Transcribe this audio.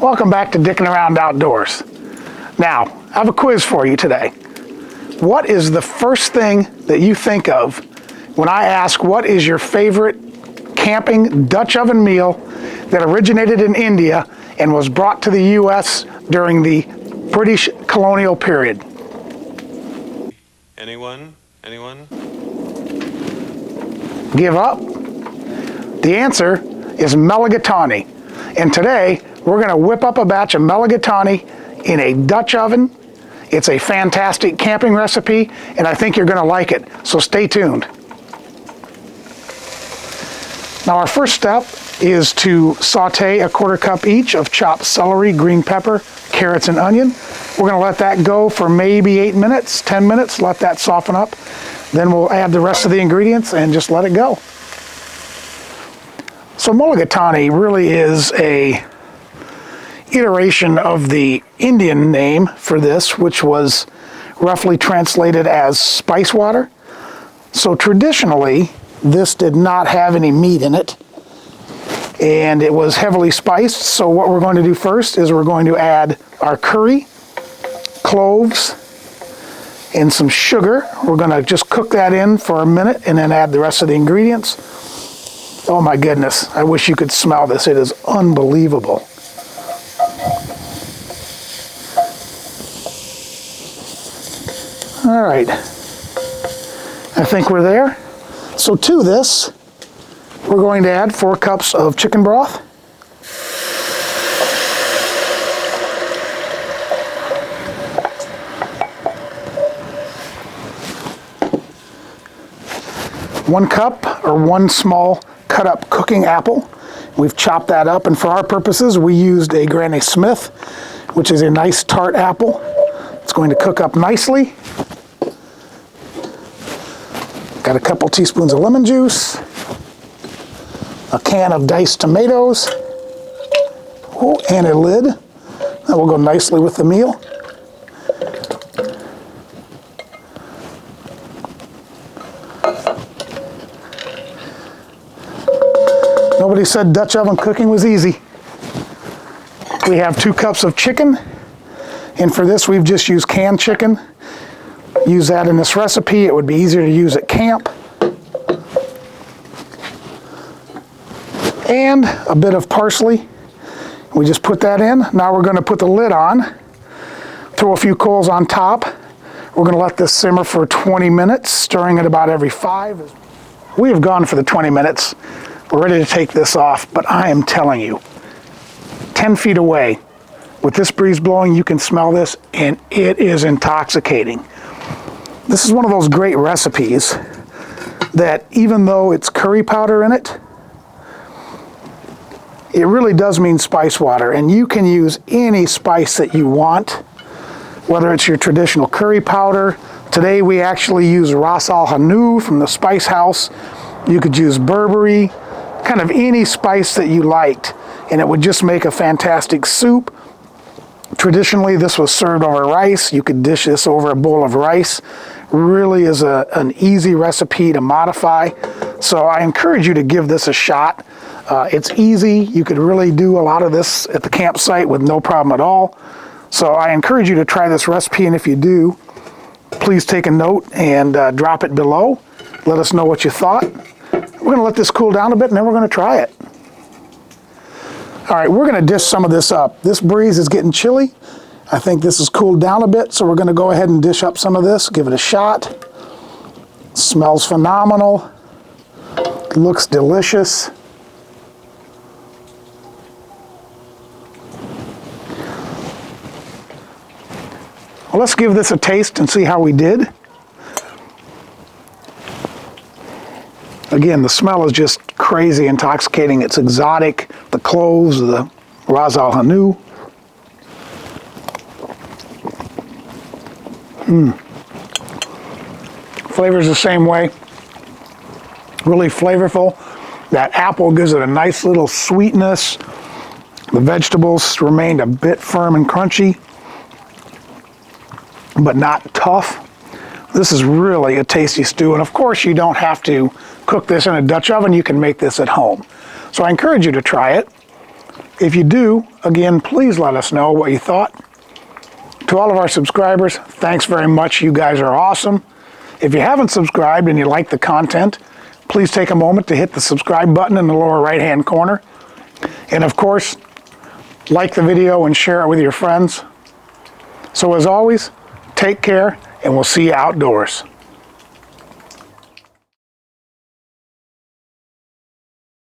Welcome back to Dickin' Around Outdoors. Now, I have a quiz for you today. What is the first thing that you think of when I ask what is your favorite camping Dutch oven meal that originated in India and was brought to the U.S. during the British colonial period? Anyone? Give up? The answer is Mulligatawny. And today, we're going to whip up a batch of Mulligatawny in a Dutch oven. It's a fantastic camping recipe, and I think you're going to like it. So stay tuned. Now our first step is to saute a 1/4 cup each of chopped celery, green pepper, carrots, and onion. We're going to let that go for maybe 8 minutes, 10 minutes, let that soften up. Then we'll add the rest of the ingredients and just let it go. So Mulligatawny really is a iteration of the Indian name for this, which was roughly translated as spice water. So traditionally, this did not have any meat in it, and it was heavily spiced. So what we're going to do first is we're going to add our curry, cloves, and some sugar. We're going to just cook that in for a minute and then add the rest of the ingredients. Oh my goodness, I wish you could smell this. It is unbelievable. All right, I think we're there. So to this, we're going to add 4 cups of chicken broth. One cup or 1 small cut up cooking apple. We've chopped that up, and for our purposes, we used a Granny Smith, which is a nice tart apple. It's going to cook up nicely. Got a couple teaspoons of lemon juice, a can of diced tomatoes, and a lid. That will go nicely with the meal. Nobody said Dutch oven cooking was easy. We have 2 cups of chicken, and for this we've just used canned chicken. Use that in this recipe. It would be easier to use at camp. And a bit of parsley. We just put that in. Now we're going to put the lid on, throw a few coals on top. We're going to let this simmer for 20 minutes, stirring it about every 5. We have gone for the 20 minutes. We're ready to take this off, but I am telling you, 10 feet away, with this breeze blowing, you can smell this, and it is intoxicating. This is one of those great recipes that even though it's curry powder in it, it really does mean spice water, and you can use any spice that you want, whether it's your traditional curry powder. Today we actually use Ras Al Hanout from the Spice House. You could use Burberry, kind of any spice that you liked, and it would just make a fantastic soup. Traditionally, this was served over rice. You could dish this over a bowl of rice. Really is an easy recipe to modify. So I encourage you to give this a shot. It's easy. You could really do a lot of this at the campsite with no problem at all. So I encourage you to try this recipe, and if you do, please take a note and drop it below. Let us know what you thought. We're going to let this cool down a bit, and then we're going to try it. All right, we're going to dish some of this up. This breeze is getting chilly. I think this has cooled down a bit, so we're going to go ahead and dish up some of this, give it a shot. Smells phenomenal. Looks delicious. Well, let's give this a taste and see how we did. Again, the smell is just crazy intoxicating. It's exotic. The cloves, the Ras Al Hanout. Flavor's the same way. Really flavorful. That apple gives it a nice little sweetness. The vegetables remained a bit firm and crunchy, but not tough. This is really a tasty stew, and of course you don't have to cook this in a Dutch oven. You can make this at home. So I encourage you to try it. If you do, again, please let us know what you thought. To all of our subscribers, thanks very much. You guys are awesome. If you haven't subscribed and you like the content, please take a moment to hit the subscribe button in the lower right-hand corner. And of course, like the video and share it with your friends. So as always, take care, and we'll see you outdoors.